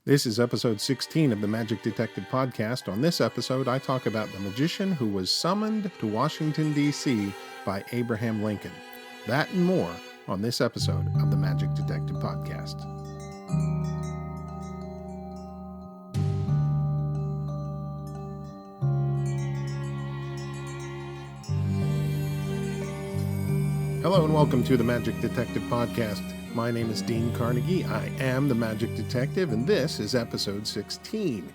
This is episode 16 of the Magic Detective Podcast. On this episode, I talk about the magician who was summoned to Washington, D.C. by Abraham Lincoln. That and more on this episode of the Magic Detective Podcast. Hello and welcome to the Magic Detective Podcast. My name is Dean Carnegie. I am the Magic Detective, and this is episode 16.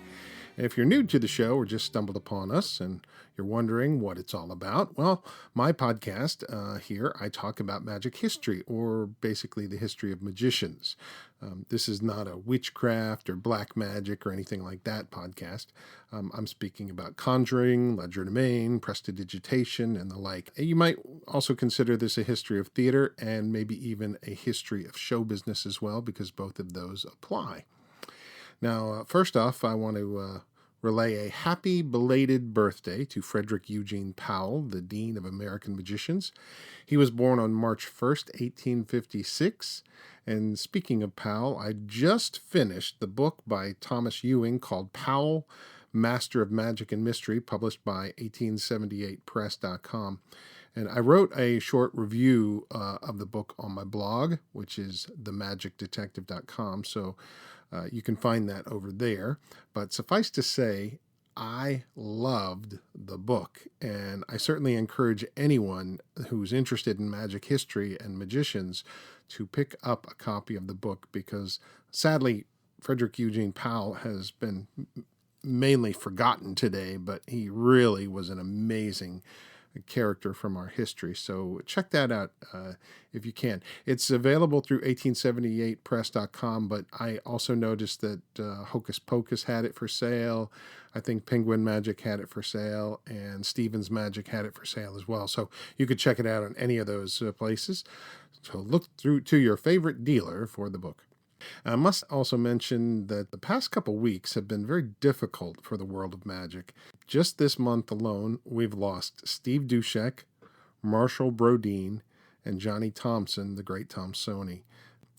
If you're new to the show or just stumbled upon us and you're wondering what it's all about, well, my podcast here, I talk about magic history, or basically the history of magicians. This is not a witchcraft or black magic or anything like that podcast. I'm speaking about conjuring, legerdemain, prestidigitation, and the like. You might also consider this a history of theater and maybe even a history of show business as well, because both of those apply. Now, first off, I want to relay a happy belated birthday to Frederick Eugene Powell, the Dean of American Magicians. He was born on March 1st, 1856. And speaking of Powell, I just finished the book by Thomas Ewing called Powell, Master of Magic and Mystery, published by 1878press.com. And I wrote a short review of the book on my blog, which is themagicdetective.com. So you can find that over there. But suffice to say, I loved the book. And I certainly encourage anyone who's interested in magic history and magicians to pick up a copy of the book, because sadly, Frederick Eugene Powell has been mainly forgotten today, but he really was an amazing character from our history. So check that out if you can. It's available through 1878press.com, but I also noticed that Hocus Pocus had it for sale. I think Penguin Magic had it for sale, and Stevens Magic had it for sale as well. So you could check it out on any of those places. So look through to your favorite dealer for the book. I must also mention that the past couple weeks have been very difficult for the world of magic. Just this month alone, we've lost Steve Dushek, Marshall Brodeen, and Johnny Thompson, the great Thompsoni.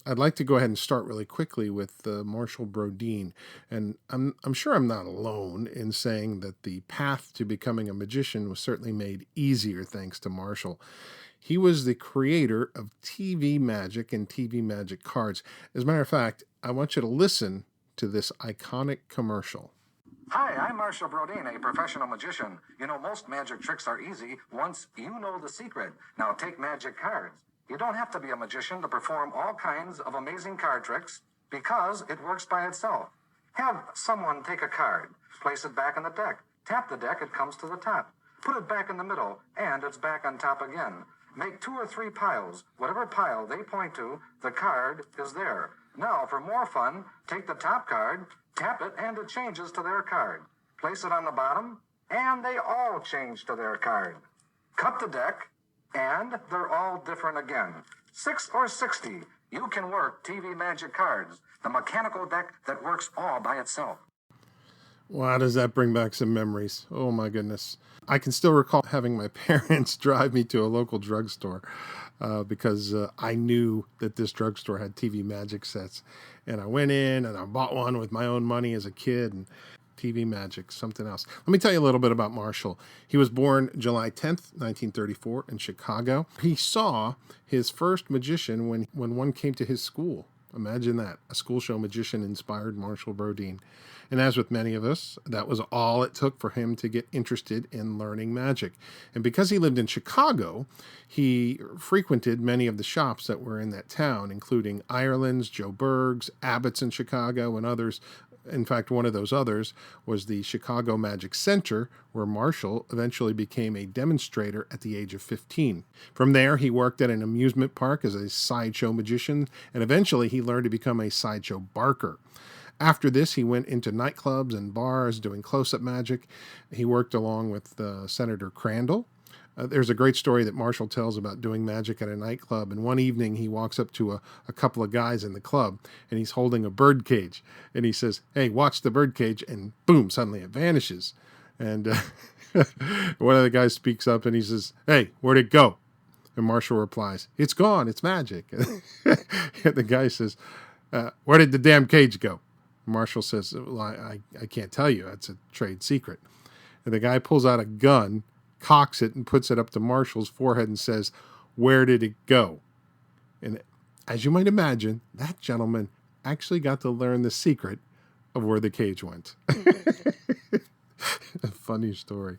I'd like to go ahead and start really quickly with Marshall Brodeen, and I'm sure I'm not alone in saying that the path to becoming a magician was certainly made easier thanks to Marshall. He was the creator of TV magic and TV magic cards. As a matter of fact, I want you to listen to this iconic commercial. Hi, I'm Marshall Brodeen, a professional magician. You know, most magic tricks are easy once you know the secret. Now take magic cards. You don't have to be a magician to perform all kinds of amazing card tricks, because it works by itself. Have someone take a card, place it back in the deck. Tap the deck, it comes to the top. Put it back in the middle, and it's back on top again. Make 2 or 3 piles. Whatever pile they point to, the card is there. Now, for more fun, take the top card, tap it, and it changes to their card. Place it on the bottom, and they all change to their card. Cut the deck, and they're all different again. 6 or 60, you can work TV magic cards, the mechanical deck that works all by itself. Wow, does that bring back some memories? Oh my goodness. I can still recall having my parents drive me to a local drugstore because I knew that this drugstore had TV magic sets. And I went in and I bought one with my own money as a kid. And TV magic, something else. Let me tell you a little bit about Marshall. He was born July 10th, 1934 in Chicago. He saw his first magician when one came to his school. Imagine that. A school show magician inspired Marshall Brodeen. And as with many of us, that was all it took for him to get interested in learning magic. And because he lived in Chicago, he frequented many of the shops that were in that town, including Ireland's, Joe Berg's, Abbott's in Chicago, and others. In fact, one of those others was the Chicago Magic Center, where Marshall eventually became a demonstrator at the age of 15. From there, he worked at an amusement park as a sideshow magician, and eventually he learned to become a sideshow barker. After this, he went into nightclubs and bars doing close-up magic. He worked along with Senator Crandall. There's a great story that Marshall tells about doing magic at a nightclub, and one evening he walks up to a couple of guys in the club, and he's holding a bird cage, and he says, "Hey, watch the bird cage," and boom, suddenly it vanishes. And one of the guys speaks up, and he says, "Hey, where'd it go?" And Marshall replies, "It's gone, it's magic." And the guy says, "Where did the damn cage go?" Marshall says, well, I can't tell you. That's a trade secret. And the guy pulls out a gun, cocks it, and puts it up to Marshall's forehead and says, where did it go? And as you might imagine, that gentleman actually got to learn the secret of where the cage went. A funny story.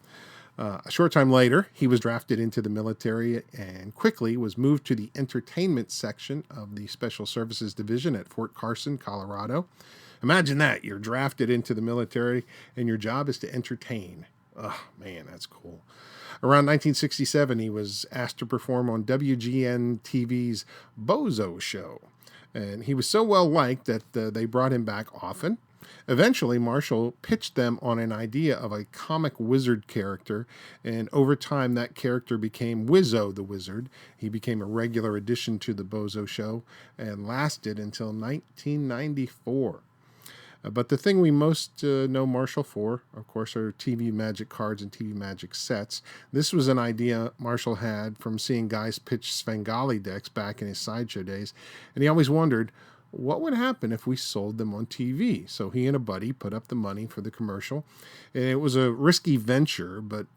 A short time later, he was drafted into the military and quickly was moved to the entertainment section of the Special Services Division at Fort Carson, Colorado. Imagine that. You're drafted into the military and your job is to entertain. Oh, man, that's cool. Around 1967, he was asked to perform on WGN TV's Bozo Show. And he was so well liked that they brought him back often. Eventually, Marshall pitched them on an idea of a comic wizard character, and over time that character became Wizzo the Wizard. He became a regular addition to the Bozo Show and lasted until 1994. But the thing we most know Marshall for, of course, are TV magic cards and TV magic sets. This was an idea Marshall had from seeing guys pitch Svengali decks back in his sideshow days, and he always wondered, what would happen if we sold them on TV? So he and a buddy put up the money for the commercial. And it was a risky venture, but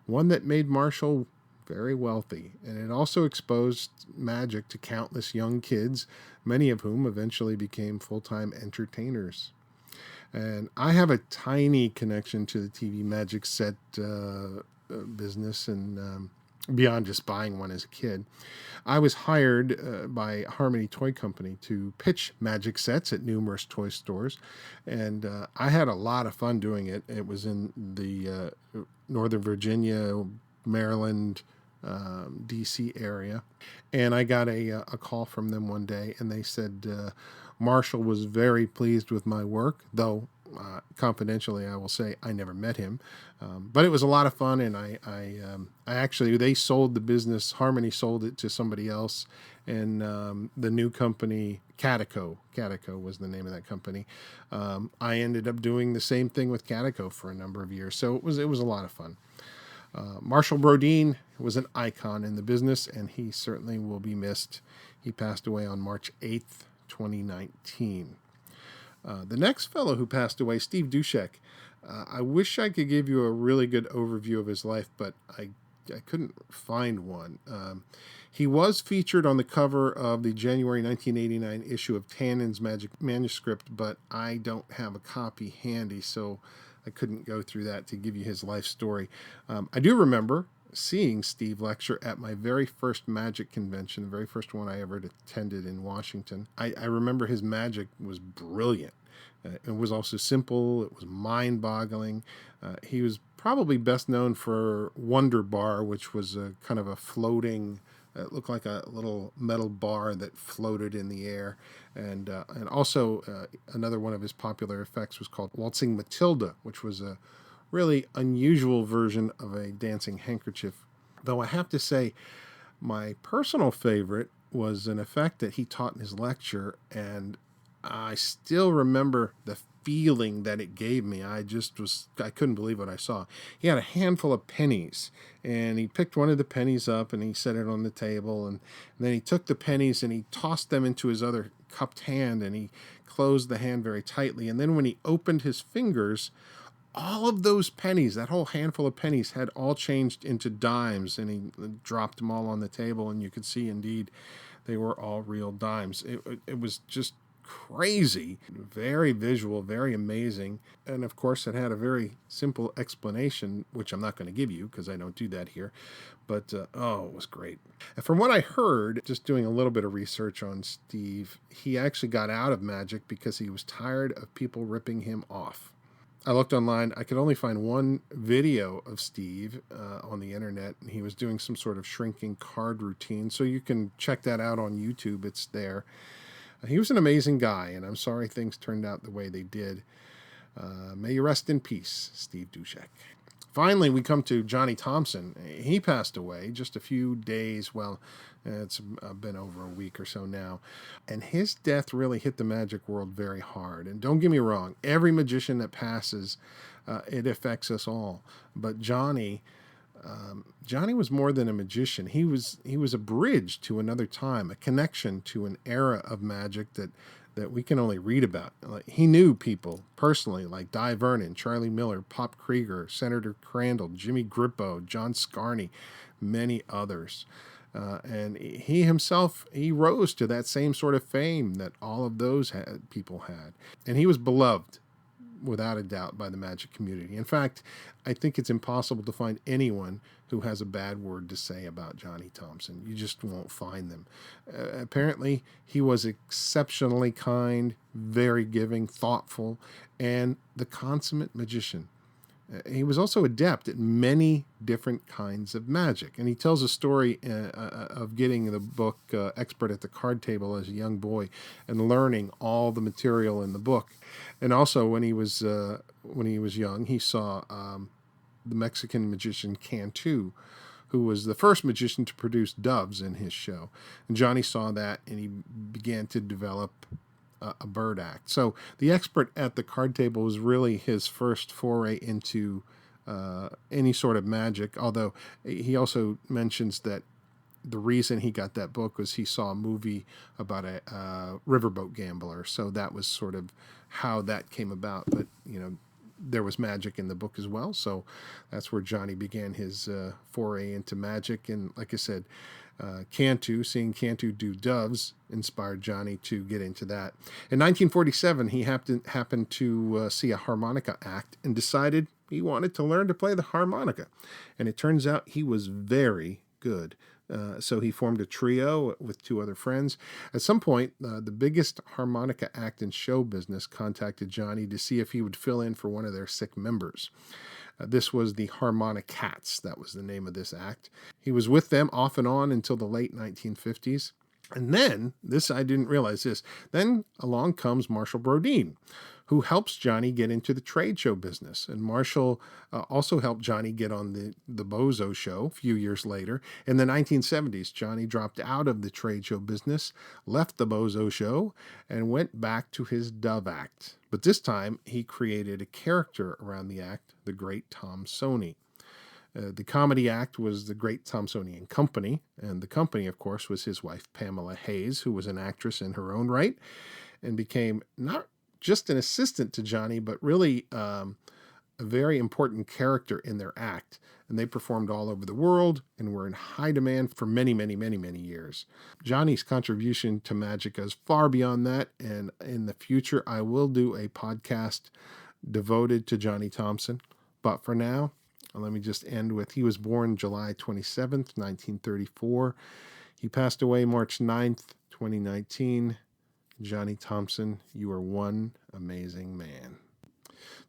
one that made Marshall very wealthy. And it also exposed magic to countless young kids, many of whom eventually became full-time entertainers. And I have a tiny connection to the TV magic set business and beyond just buying one as a kid. I was hired by Harmony Toy Company to pitch magic sets at numerous toy stores, and I had a lot of fun doing it. It was in the Northern Virginia, Maryland, DC area, and I got a call from them one day, and they said Marshall was very pleased with my work, though confidentially I will say I never met him, but it was a lot of fun, and I actually, they sold the business. Harmony sold it to somebody else, and the new company, Catico was the name of that company. I ended up doing the same thing with Catico for a number of years, so it was a lot of fun. Marshall Brodeen was an icon in the business, and he certainly will be missed. He passed away on March 8th, 2019. The next fellow who passed away, Steve Dushek. I wish I could give you a really good overview of his life, but I couldn't find one. He was featured on the cover of the January 1989 issue of Tannen's Magic Manuscript, but I don't have a copy handy, so I couldn't go through that to give you his life story. I do remember seeing Steve lecture at my very first magic convention, the very first one I ever attended in Washington. I remember his magic was brilliant. It was also simple. It was mind-boggling. He was probably best known for Wonder Bar, which was a kind of a floating, it looked like a little metal bar that floated in the air. And also another one of his popular effects was called Waltzing Matilda, which was a really unusual version of a dancing handkerchief. Though I have to say, my personal favorite was an effect that he taught in his lecture, and I still remember the feeling that it gave me. I couldn't believe what I saw. He had a handful of pennies, and he picked one of the pennies up and he set it on the table, and then he took the pennies and he tossed them into his other cupped hand, and he closed the hand very tightly. And then when he opened his fingers, all of those pennies, that whole handful of pennies, had all changed into dimes, and he dropped them all on the table, and you could see indeed they were all real dimes. It was just crazy, very visual, very amazing, and of course it had a very simple explanation, which I'm not going to give you because I don't do that here, but it was great. And from what I heard, just doing a little bit of research on Steve, he actually got out of magic because he was tired of people ripping him off. I looked online. I could only find one video of Steve on the internet, and he was doing some sort of shrinking card routine, so you can check that out on YouTube. It's there. He was an amazing guy, and I'm sorry things turned out the way they did. May you rest in peace, Steve Dushek. Finally, we come to Johnny Thompson. He passed away just a few days, well, it's been over a week or so now. And his death really hit the magic world very hard. And don't get me wrong, every magician that passes, it affects us all. But Johnny was more than a magician. He was a bridge to another time, a connection to an era of magic that that we can only read about. Like, he knew people personally like Di Vernon, Charlie Miller, Pop Krieger, Senator Crandall, Jimmy Grippo, John Scarney, many others. And he himself, he rose to that same sort of fame that all of those people had. And he was beloved, without a doubt, by the magic community. In fact, I think it's impossible to find anyone who has a bad word to say about Johnny Thompson. You just won't find them. Apparently, he was exceptionally kind, very giving, thoughtful, and the consummate magician. He was also adept at many different kinds of magic. And he tells a story of getting the book Expert at the Card Table as a young boy and learning all the material in the book. And also when he was young, he saw the Mexican magician Cantu, who was the first magician to produce doves in his show. And Johnny saw that, and he began to develop a bird act. So the Expert at the Card Table was really his first foray into any sort of magic, although he also mentions that the reason he got that book was he saw a movie about a riverboat gambler. So that was sort of how that came about. But, there was magic in the book as well. So that's where Johnny began his foray into magic. And like I said, seeing Cantu do doves inspired Johnny to get into that. In 1947, he happened to see a harmonica act and decided he wanted to learn to play the harmonica. And it turns out he was very good. So he formed a trio with two other friends. At some point, the biggest harmonica act in show business contacted Johnny to see if he would fill in for one of their sick members. This was the Harmonicats. That was the name of this act. He was with them off and on until the late 1950s. And then, I didn't realize this, then along comes Marshall Brodeen, who helps Johnny get into the trade show business. And Marshall also helped Johnny get on the Bozo show a few years later. In the 1970s, Johnny dropped out of the trade show business, left the Bozo show, and went back to his dove act. But this time, he created a character around the act, the Great Thomsonian. The comedy act was the Great Thomsonian Company, and the company, of course, was his wife, Pamela Hayes, who was an actress in her own right, and became not just an assistant to Johnny, but really a very important character in their act. And they performed all over the world and were in high demand for many, many, many, many years. Johnny's contribution to magic goes far beyond that, and in the future, I will do a podcast devoted to Johnny Thompson. But for now, let me just end with, he was born July 27th, 1934. He passed away March 9th, 2019. Johnny Thompson, you are one amazing man.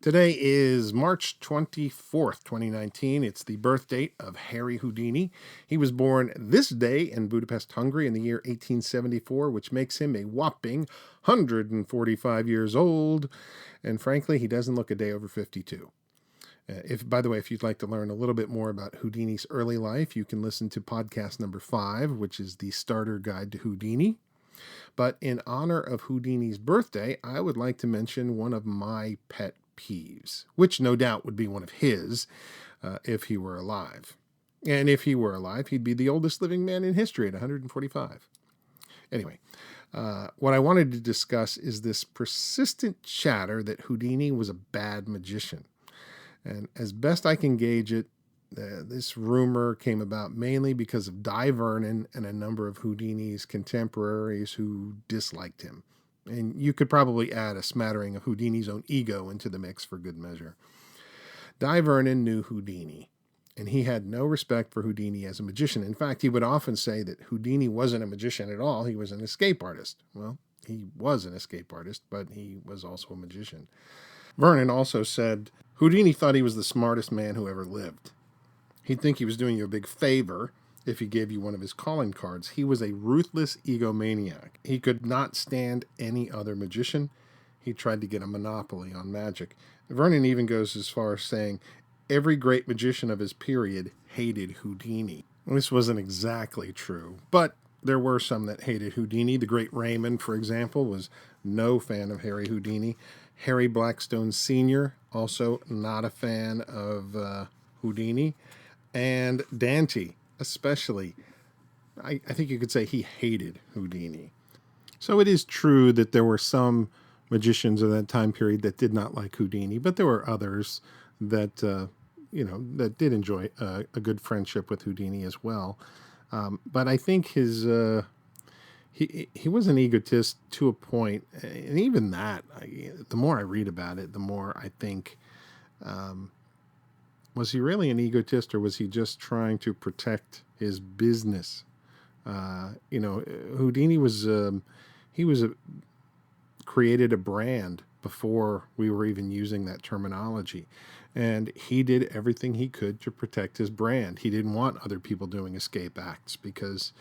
Today is March 24th, 2019. It's the birth date of Harry Houdini. He was born this day in Budapest, Hungary in the year 1874, which makes him a whopping 145 years old. And frankly, he doesn't look a day over 52. By the way, if you'd like to learn a little bit more about Houdini's early life, you can listen to podcast number 5, which is the Starter Guide to Houdini. But in honor of Houdini's birthday, I would like to mention one of my pet peeves, which no doubt would be one of his if he were alive. And if he were alive, he'd be the oldest living man in history at 145. Anyway, what I wanted to discuss is this persistent chatter that Houdini was a bad magician. And as best I can gauge it, this rumor came about mainly because of Di Vernon and a number of Houdini's contemporaries who disliked him. And you could probably add a smattering of Houdini's own ego into the mix for good measure. Di Vernon knew Houdini, and he had no respect for Houdini as a magician. In fact, he would often say that Houdini wasn't a magician at all. He was an escape artist. Well, he was an escape artist, but he was also a magician. Vernon also said Houdini thought he was the smartest man who ever lived. He'd think he was doing you a big favor if he gave you one of his calling cards. He was a ruthless egomaniac. He could not stand any other magician. He tried to get a monopoly on magic. Vernon even goes as far as saying every great magician of his period hated Houdini. This wasn't exactly true, but there were some that hated Houdini. The great Raymond, for example, was no fan of Harry Houdini. Harry Blackstone Sr., also not a fan of Houdini. And Dante, especially, I think you could say he hated Houdini. So it is true that there were some magicians of that time period that did not like Houdini, but there were others that that did enjoy a good friendship with Houdini as well. But I think he was an egotist to a point, and even that, the more I read about it, the more I think, was he really an egotist, or was he just trying to protect his business? Houdini was he was created a brand before we were even using that terminology. And he did everything he could to protect his brand. He didn't want other people doing escape acts because,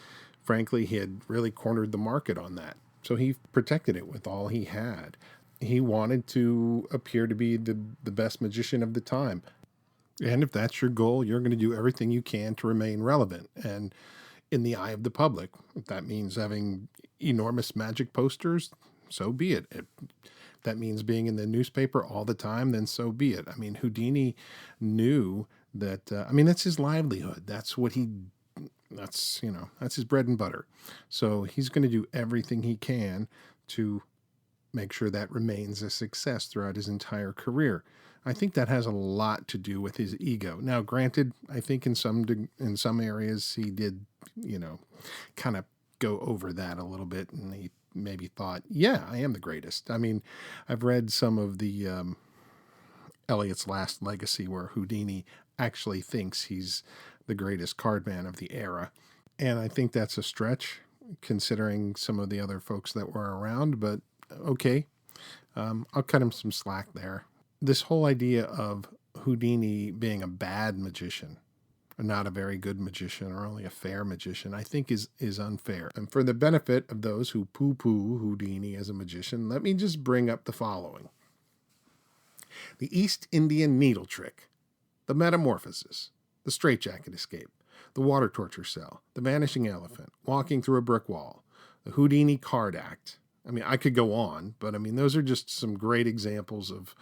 frankly, he had really cornered the market on that. So he protected it with all he had. He wanted to appear to be the best magician of the time. And if that's your goal, you're going to do everything you can to remain relevant and in the eye of the public. If that means having enormous magic posters, so be it. If that means being in the newspaper all the time, then so be it. I mean, Houdini knew that, that's his livelihood. That's his bread and butter. So he's going to do everything he can to make sure that remains a success throughout his entire career. I think that has a lot to do with his ego. Now, granted, I think in some areas he did, kind of go over that a little bit, and he maybe thought, "Yeah, I am the greatest." I mean, I've read some of the Eliot's Last Legacy, where Houdini actually thinks he's the greatest card man of the era, and I think that's a stretch considering some of the other folks that were around. But okay, I'll cut him some slack there. This whole idea of Houdini being a bad magician, not a very good magician, or only a fair magician, I think is unfair. And for the benefit of those who poo-poo Houdini as a magician, let me just bring up the following: the East Indian needle trick, the metamorphosis, the straitjacket escape, the water torture cell, the vanishing elephant, walking through a brick wall, the Houdini card act. I mean, I could go on, but those are just some great examples of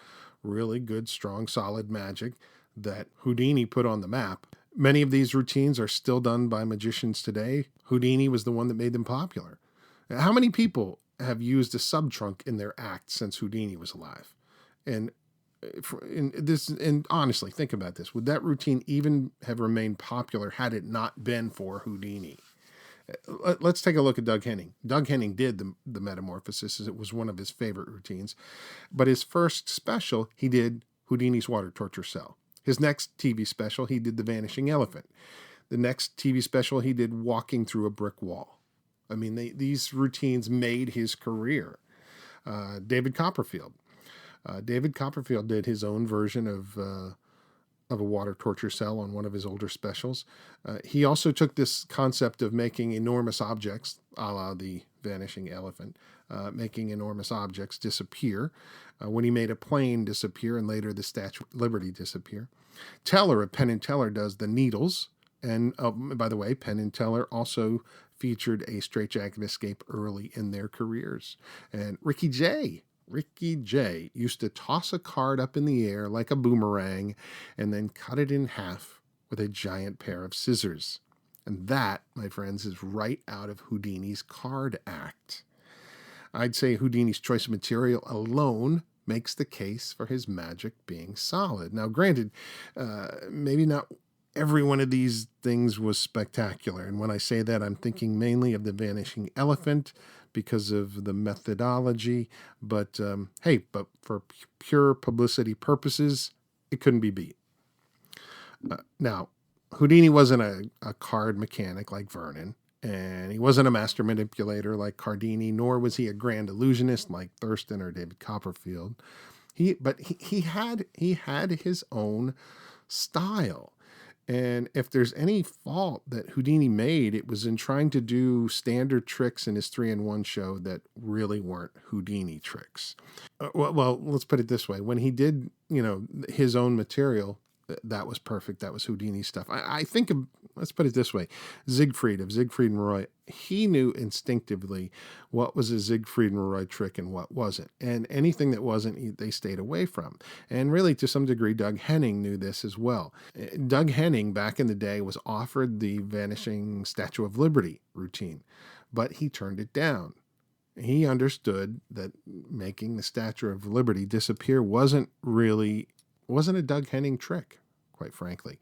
really good, strong, solid magic that Houdini put on the map. Many of these routines are still done by magicians today. Houdini was the one that made them popular. How many people have used a subtrunk in their act since Houdini was alive? And honestly, think about this. Would that routine even have remained popular had it not been for Houdini? Let's take a look at Doug Henning. Doug Henning did the metamorphosis, as it was one of his favorite routines. But his first special, he did Houdini's water torture cell. His next TV special, he did the vanishing elephant. The next TV special, he did walking through a brick wall. I mean, these routines made his career. David Copperfield. David Copperfield did his own version of a water torture cell on one of his older specials. He also took this concept of making enormous objects, a la the vanishing elephant, making enormous objects disappear, when he made a plane disappear and later the Statue of Liberty disappear. Teller of Penn and Teller does the needles. And by the way, Penn and Teller also featured a straitjacket escape early in their careers. And Ricky Jay used to toss a card up in the air like a boomerang and then cut it in half with a giant pair of scissors. And that, my friends, is right out of Houdini's card act. I'd say Houdini's choice of material alone makes the case for his magic being solid. Now, granted, maybe not every one of these things was spectacular. And when I say that, I'm thinking mainly of the vanishing elephant because of the methodology. But but for pure publicity purposes, it couldn't be beat. Now, Houdini wasn't a card mechanic like Vernon, and he wasn't a master manipulator like Cardini, nor was he a grand illusionist like Thurston or David Copperfield. He had his own style. And if there's any fault that Houdini made, it was in trying to do standard tricks in his 3-in-1 show that really weren't Houdini tricks. Well, let's put it this way. When he did, his own material, that was perfect. That was Houdini stuff. I think, let's put it this way. Siegfried of Siegfried and Roy, he knew instinctively what was a Siegfried and Roy trick and what wasn't. And anything that wasn't, they stayed away from. And really, to some degree, Doug Henning knew this as well. Doug Henning, back in the day, was offered the Vanishing Statue of Liberty routine, but he turned it down. He understood that making the Statue of Liberty disappear wasn't a Doug Henning trick, quite frankly,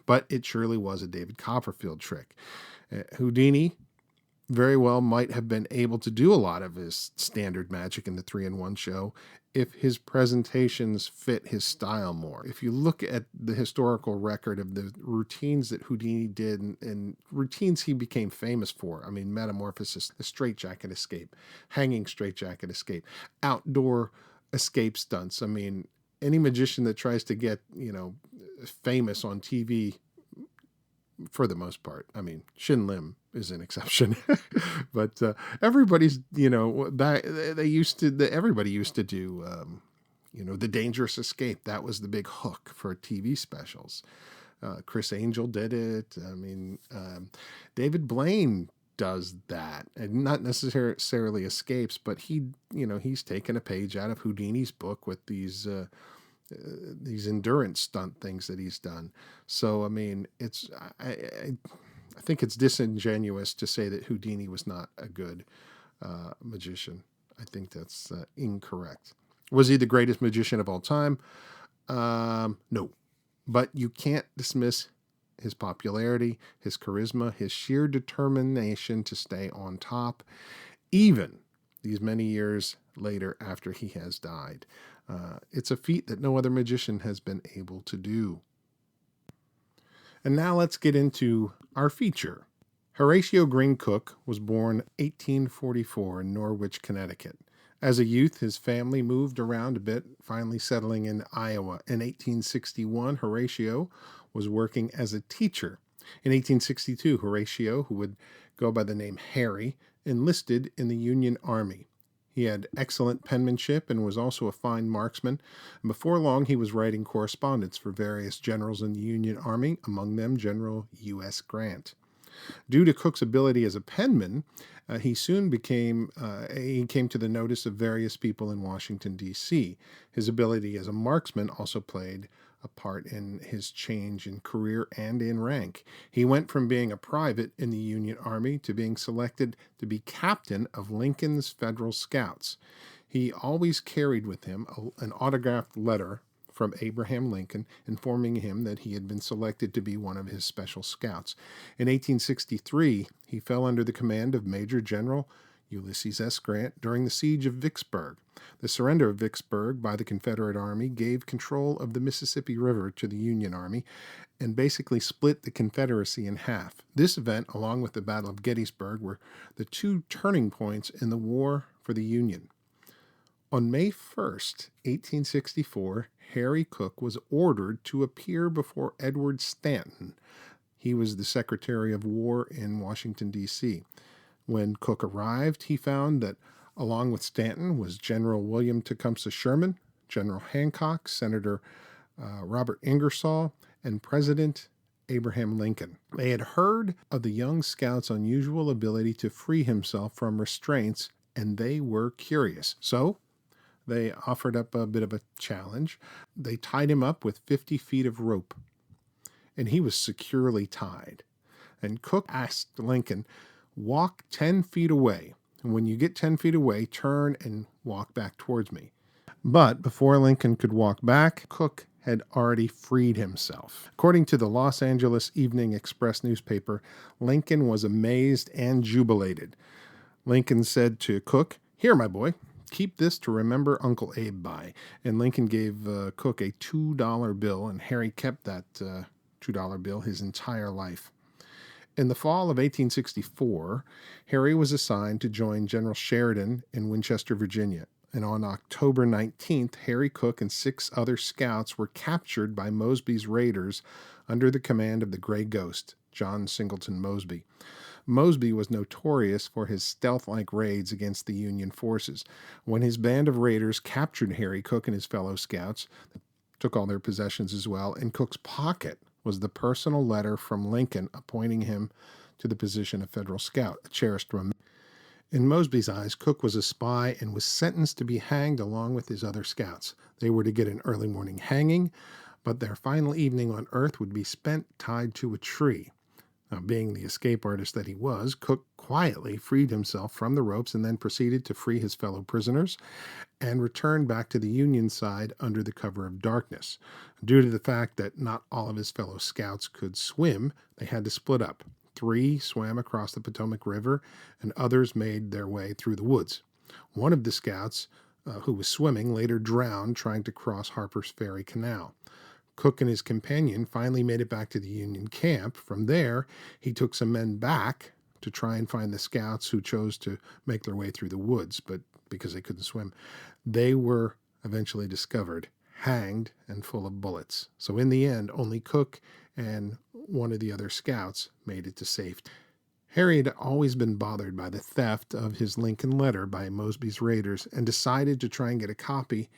but it surely was a David Copperfield trick. Houdini very well might have been able to do a lot of his standard magic in the 3-in-1 show if his presentations fit his style more. If you look at the historical record of the routines that Houdini did and routines he became famous for, I mean, metamorphosis, the straitjacket escape, hanging straitjacket escape, outdoor escape stunts. I mean, any magician that tries to get, famous on TV, for the most part. I mean, Shin Lim is an exception, but everybody's, everybody used to do, the dangerous escape. That was the big hook for TV specials. Chris Angel did it. I mean, David Blaine does that, and not necessarily escapes, but he's taken a page out of Houdini's book with these endurance stunt things that he's done. So, I mean, I think it's disingenuous to say that Houdini was not a good magician. I think that's incorrect. Was he the greatest magician of all time? No. But you can't dismiss his popularity, his charisma, his sheer determination to stay on top, even these many years later after he has died. It's a feat that no other magician has been able to do. And now let's get into our feature. Horatio Green Cooke was born 1844 in Norwich, Connecticut. As a youth, his family moved around a bit, finally settling in Iowa. In 1861, Horatio was working as a teacher. In 1862, Horatio, who would go by the name Harry, enlisted in the Union Army. He had excellent penmanship and was also a fine marksman. And before long, he was writing correspondence for various generals in the Union Army, among them General U.S. Grant. Due to Cooke's ability as a penman, he soon came to the notice of various people in Washington, D.C. His ability as a marksman also played a part in his change in career and in rank. He went from being a private in the Union Army to being selected to be captain of Lincoln's Federal Scouts. He always carried with him an autographed letter from Abraham Lincoln informing him that he had been selected to be one of his special scouts. In 1863, he fell under the command of Major General Ulysses S. Grant during the siege of Vicksburg. The surrender of Vicksburg by the Confederate Army gave control of the Mississippi River to the Union Army and basically split the Confederacy in half. This event, along with the Battle of Gettysburg, were the two turning points in the war for the Union. On May 1st, 1864, Harry Cooke was ordered to appear before Edward Stanton. He was the Secretary of War in Washington, D.C. When Cooke arrived, he found that along with Stanton was General William Tecumseh Sherman, General Hancock, Senator Robert Ingersoll, and President Abraham Lincoln. They had heard of the young scout's unusual ability to free himself from restraints, and they were curious. So they offered up a bit of a challenge. They tied him up with 50 feet of rope, and he was securely tied. And Cooke asked Lincoln, "Walk 10 feet away. And when you get 10 feet away, turn and walk back towards me." But before Lincoln could walk back, Cooke had already freed himself. According to the Los Angeles Evening Express newspaper, Lincoln was amazed and jubilated. Lincoln said to Cooke, "Here, my boy, keep this to remember Uncle Abe by." And Lincoln gave Cooke a $2 bill, and Harry kept that $2 bill his entire life. In the fall of 1864, Harry was assigned to join General Sheridan in Winchester, Virginia. And on October 19th, Harry Cooke and 6 other scouts were captured by Mosby's raiders under the command of the Gray Ghost, John Singleton Mosby. Mosby was notorious for his stealth-like raids against the Union forces. When his band of raiders captured Harry Cooke and his fellow scouts, they took all their possessions as well. In Cooke's pocket was the personal letter from Lincoln appointing him to the position of Federal Scout, a cherished remembrance. In Mosby's eyes, Cooke was a spy and was sentenced to be hanged along with his other scouts. They were to get an early morning hanging, but their final evening on earth would be spent tied to a tree. Now, being the escape artist that he was, Cooke quietly freed himself from the ropes and then proceeded to free his fellow prisoners and returned back to the Union side under the cover of darkness. Due to the fact that not all of his fellow scouts could swim, they had to split up. 3 swam across the Potomac River, and others made their way through the woods. One of the scouts, who was swimming, later drowned trying to cross Harper's Ferry Canal. Cooke and his companion finally made it back to the Union camp. From there, he took some men back to try and find the scouts who chose to make their way through the woods, but because they couldn't swim, they were eventually discovered, hanged, and full of bullets. So in the end, only Cooke and one of the other scouts made it to safety. Harry had always been bothered by the theft of his Lincoln letter by Mosby's raiders and decided to try and get a copy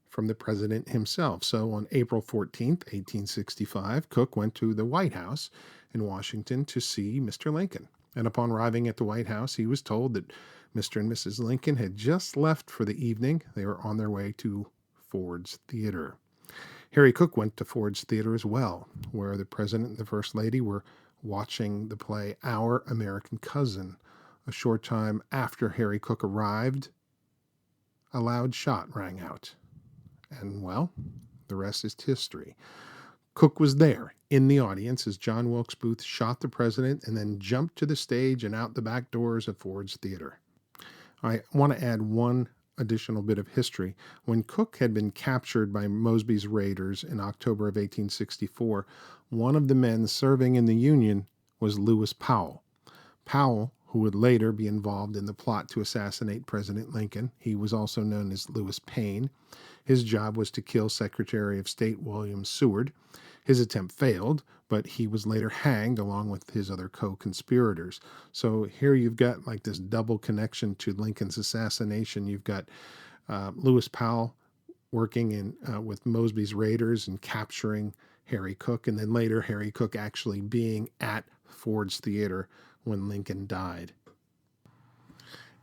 from the president himself. So on April 14th, 1865, Cooke went to the White House in Washington to see Mr. Lincoln. And upon arriving at the White House, he was told that Mr. and Mrs. Lincoln had just left for the evening. They were on their way to Ford's Theater. Harry Cooke went to Ford's Theater as well, where the president and the first lady were watching the play Our American Cousin. A short time after Harry Cooke arrived, a loud shot rang out. And, well, the rest is history. Cooke was there in the audience as John Wilkes Booth shot the president and then jumped to the stage and out the back doors of Ford's Theater. I want to add one additional bit of history. When Cooke had been captured by Mosby's raiders in October of 1864, one of the men serving in the Union was Lewis Powell. Powell, who would later be involved in the plot to assassinate President Lincoln. He was also known as Lewis Payne. His job was to kill Secretary of State William Seward. His attempt failed, but he was later hanged along with his other co-conspirators. So here you've got like this double connection to Lincoln's assassination. You've got Lewis Powell working with Mosby's raiders and capturing Harry Cooke, and then later Harry Cooke actually being at Ford's Theater when Lincoln died.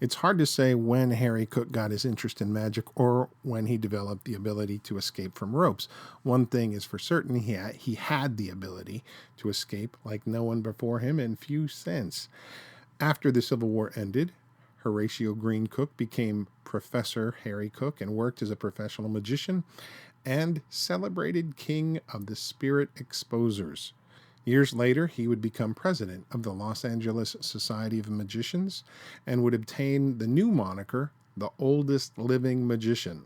It's hard to say when Harry Cooke got his interest in magic or when he developed the ability to escape from ropes. One thing is for certain, he had the ability to escape like no one before him and few since. After the Civil War ended, Horatio Green Cooke became Professor Harry Cooke and worked as a professional magician and celebrated king of the spirit exposers. Years later, he would become president of the Los Angeles Society of Magicians and would obtain the new moniker, the oldest living magician.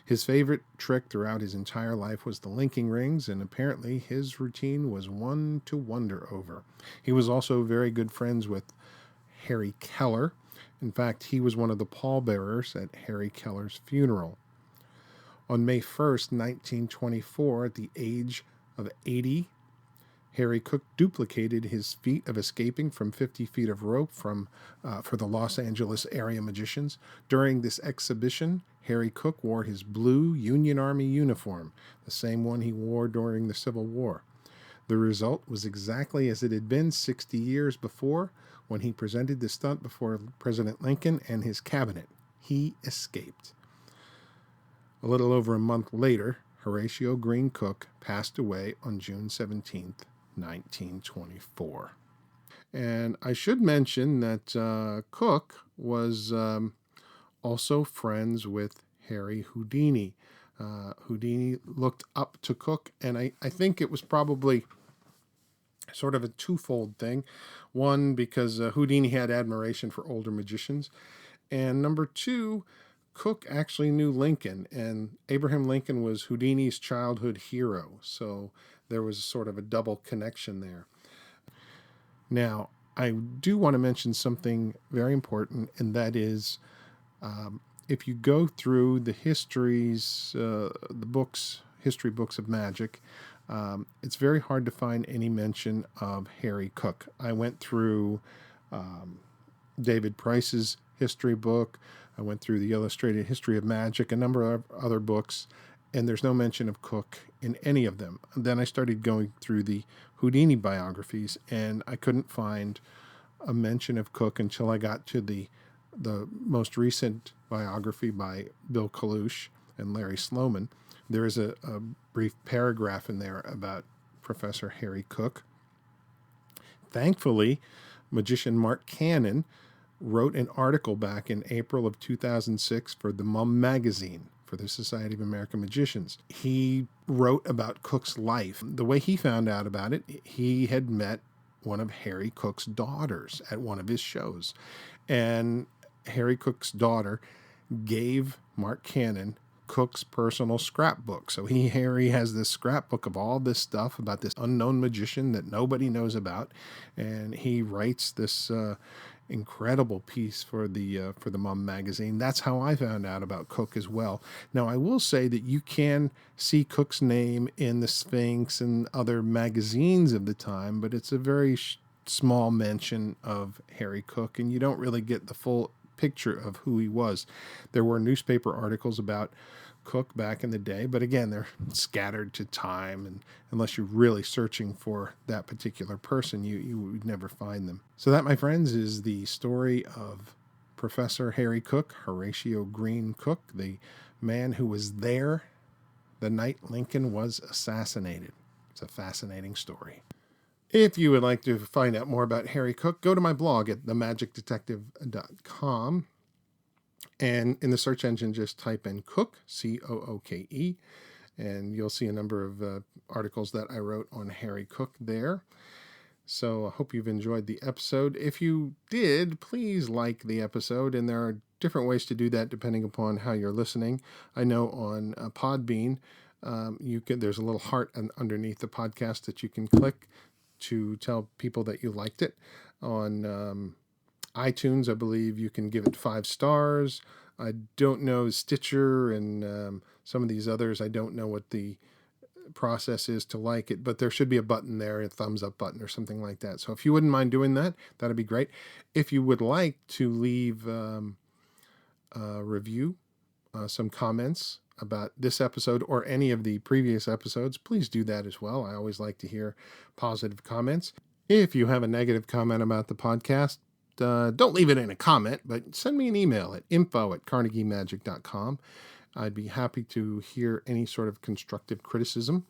His favorite trick throughout his entire life was the linking rings, and apparently his routine was one to wonder over. He was also very good friends with Harry Keller. In fact, he was one of the pallbearers at Harry Keller's funeral. On May 1st, 1924, at the age of 80, Harry Cooke duplicated his feat of escaping from 50 feet of rope for the Los Angeles area magicians. During this exhibition, Harry Cooke wore his blue Union Army uniform, the same one he wore during the Civil War. The result was exactly as it had been 60 years before when he presented the stunt before President Lincoln and his cabinet. He escaped. A little over a month later, Horatio Green Cooke passed away on June 17th, 1924. And I should mention that Cooke was also friends with Harry Houdini. Houdini looked up to Cooke, and I think it was probably sort of a twofold thing. One, because Houdini had admiration for older magicians, and number two, Cooke actually knew Lincoln, and Abraham Lincoln was Houdini's childhood hero, so there was sort of a double connection there. Now, I do want to mention something very important, and that is if you go through the histories, history books of magic, it's very hard to find any mention of Harry Cooke. I went through David Price's history book. I went through the Illustrated History of Magic, a number of other books, and there's no mention of Cooke in any of them. And then I started going through the Houdini biographies, and I couldn't find a mention of Cooke until I got to the most recent biography by Bill Kalush and Larry Sloman. There is a brief paragraph in there about Professor Harry Cooke. thankfully, magician Mark Cannon wrote an article back in April of 2006 for the Mum magazine, for the Society of American Magicians. He wrote about Cooke's life. The way he found out about it, he had met one of Harry Cooke's daughters at one of his shows. And Harry Cooke's daughter gave Mark Cannon Cooke's personal scrapbook. So Harry has this scrapbook of all this stuff about this unknown magician that nobody knows about, and he writes this incredible piece for the Mum magazine. That's how I found out about Cooke as well. Now, I will say that you can see Cooke's name in the Sphinx and other magazines of the time, but it's a very small mention of Harry Cooke, and you don't really get the full picture of who he was. There were newspaper articles about Cooke back in the day, but again, they're scattered to time, and unless you're really searching for that particular person, you would never find them. So that, my friends, is the story of Professor Harry Cooke, Horatio Green Cooke, the man who was there the night Lincoln was assassinated. It's a fascinating story. If you would like to find out more about Harry Cooke, go to my blog at themagicdetective.com. And in the search engine, just type in Cooke, Cooke, and you'll see a number of articles that I wrote on Harry Cooke there. So I hope you've enjoyed the episode. If you did, please like the episode, and there are different ways to do that depending upon how you're listening. I know on Podbean, there's a little heart underneath the podcast that you can click to tell people that you liked it. On iTunes, I believe you can give it 5 stars. I don't know Stitcher and some of these others. I don't know what the process is to like it, but there should be a button there, a thumbs up button or something like that. So if you wouldn't mind doing that, that'd be great. If you would like to leave a review, some comments about this episode or any of the previous episodes, please do that as well. I always like to hear positive comments. If you have a negative comment about the podcast, don't leave it in a comment, but send me an email at info@carnegiemagic.com. I'd be happy to hear any sort of constructive criticism,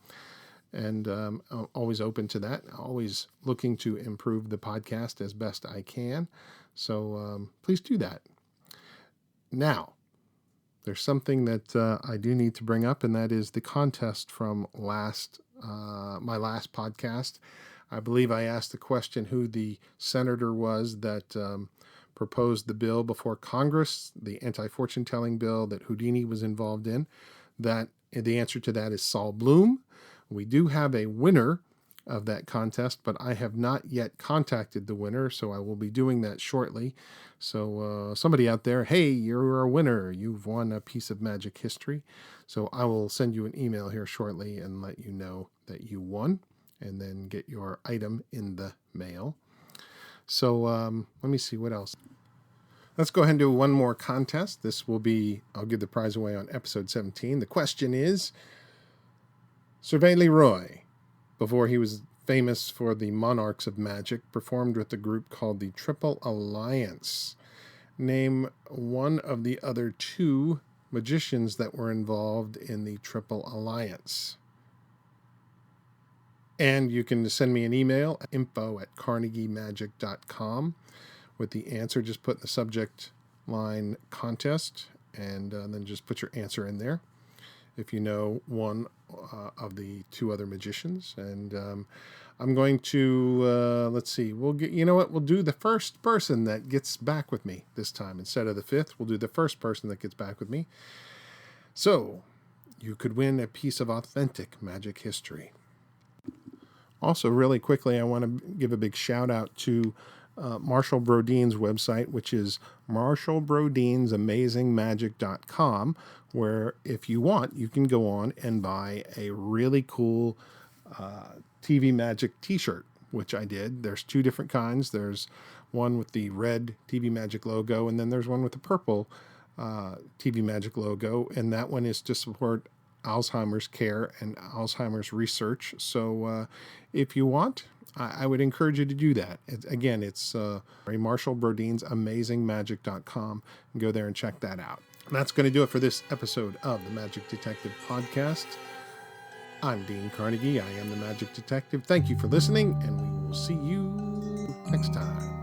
and I'm always open to that. Always looking to improve the podcast as best I can. So please do that. Now, there's something that I do need to bring up, and that is the contest from my last podcast. I believe I asked the question who the senator was that proposed the bill before Congress, the anti-fortune telling bill that Houdini was involved in. That the answer to that is Saul Bloom. We do have a winner of that contest, but I have not yet contacted the winner, so I will be doing that shortly. So somebody out there, hey, you're a winner. You've won a piece of magic history. So I will send you an email here shortly and let you know that you won, and then get your item in the mail. So let me see what else. Let's go ahead and do one more contest. This will be, I'll give the prize away on episode 17. The question is, Surveille Leroy, before he was famous for the Monarchs of Magic, performed with a group called the Triple Alliance. Name one of the other 2 magicians that were involved in the Triple Alliance. And you can send me an email, info@carnegiemagic.com, with the answer. Just put in the subject line contest, and then just put your answer in there if you know one of the 2 other magicians. And I'm going to, let's see, we'll do the first person that gets back with me this time. Instead of the 5th, we'll do the first person that gets back with me. So you could win a piece of authentic magic history. Also, really quickly, I want to give a big shout out to Marshall Brodine's website, which is marshallbrodinsamazingmagic.com, where if you want, you can go on and buy a really cool TV Magic t-shirt, which I did. There's 2 different kinds. There's one with the red TV Magic logo, and then there's one with the purple TV Magic logo, and that one is to support Alzheimer's care and Alzheimer's research. So if you want, I would encourage you to do that. It's marshallbrodinsamazingmagic.com, and go there and check that out. And that's going to do it for this episode of the Magic Detective Podcast. I'm Dean Carnegie. I am the Magic Detective. Thank you for listening, and we will see you next time.